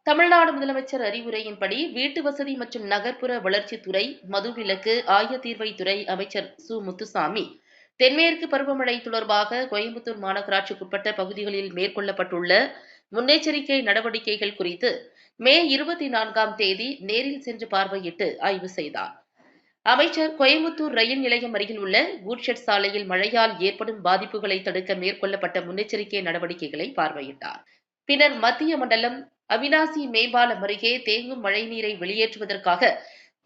தமிழ்நாடு முதலமைச்சர் அறிவுரையின்படி வீட்டு வசதி மற்றும் நகர்ப்புற வளர்ச்சித்துறை, மதுவிலக்கு, ஆயத்தீர்வைத்துறை அமைச்சர் முத்துசாமி தென்மேற்கு பருவமழை தொடர்பாக கோயம்புத்தூர் மாநகராட்சிக்குட்பட்ட பகுதிகளில் மேற்கொள்ளப்பட்டுள்ள முன்னெச்சரிக்கை நடவடிக்கைகள் குறித்து மே 24ஆம் தேதி நேரில் சென்று பார்வையிட்டு ஆய்வு செய்தார். அமைச்சர் கோயம்புத்தூர் ரயில் நிலையம் அருகில் உள்ள கூட்ஷெட் சாலையில் மழையால் ஏற்படும் பாதிப்புகளை தடுக்க மேற்கொள்ளப்பட்ட முன்னெச்சரிக்கை நடவடிக்கைகளை பார்வையிட்டார். பின்னர் மத்திய மண்டலம் அவினாசி மேம்பாலம் அருகே தேங்கும் மழைநீரை வெளியேற்றுவதற்காக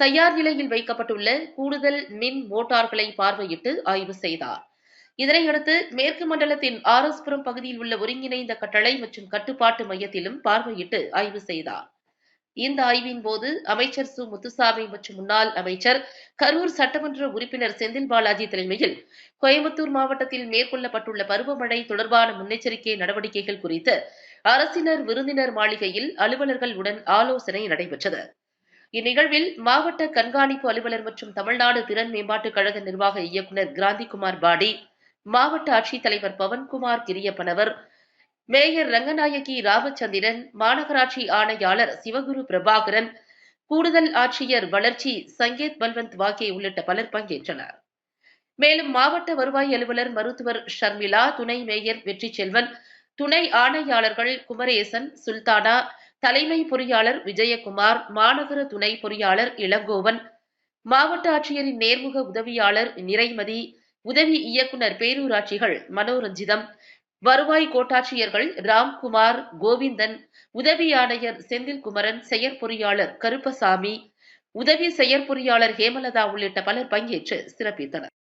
தயார் நிலையில் வைக்கப்பட்டுள்ள கூடுதல் மின் மோட்டார்களை பார்வையிட்டு ஆய்வு செய்தார். இதனையடுத்து மேற்கு மண்டலத்தின் ஆர்எஸ்புரம் பகுதியில் உள்ள ஒருங்கிணைந்த கட்டளை மற்றும் கட்டுப்பாட்டு மையத்திலும் பார்வையிட்டு ஆய்வு செய்தார். இந்த ஆய்வின் போது அமைச்சர் முத்துசாமி மற்றும் முன்னாள் அமைச்சர் கரூர் சட்டமன்ற உறுப்பினர் செந்தில் பாலாஜி தலைமையில் கோயம்புத்தூர் மாவட்டத்தில் மேற்கொள்ளப்பட்டுள்ள பருவமழை தொடர்பான முன்னெச்சரிக்கை நடவடிக்கைகள் குறித்து அரசினர் விருந்தினர் மாளிகையில் அலுவலர்களுடன் ஆலோசனை நடைபெற்றது. இந்நிகழ்வில் மாவட்ட கண்காணிப்பு அலுவலர் மற்றும் தமிழ்நாடு திறன் மேம்பாட்டுக் கழக நிர்வாக இயக்குநர் கிராந்திகுமார் பாடி, மாவட்ட ஆட்சித்தலைவர் பவன்குமார் கிரியப்பனவர், மேயர் ரங்கநாயகி ராமச்சந்திரன், மாநகராட்சி ஆணையாளர் சிவகுரு பிரபாகரன், கூடுதல் ஆட்சியர் வளர்ச்சி சங்கேத் பல்வந்த் வாக்கே உள்ளிட்ட பலர் பங்கேற்றனர். மேலும் மாவட்ட வருவாய் அலுவலர் மருத்துவர் ஷர்மிளா, துணை மேயர் வெற்றி செல்வன், துணை ஆணையாளர்கள் குமரேசன், சுல்தானா, தலைமை பொறியாளர் விஜயகுமார், மாநகர துணை பொறியாளர் இளங்கோவன், மாவட்ட ஆட்சியரின் நேர்முக உதவியாளர் நிறைமதி, உதவி இயக்குநர் பேரூராட்சிகள் மனோரஞ்சிதம், வருவாய் கோட்டாட்சியர்கள் ராம்குமார், கோவிந்தன், உதவி ஆணையர் செந்தில்குமரன், செயற்பொறியாளர் கருப்பசாமி, உதவி செயற்பொறியாளர் ஹேமலதா உள்ளிட்ட பலர் பங்கேற்று சிறப்பித்தனர்.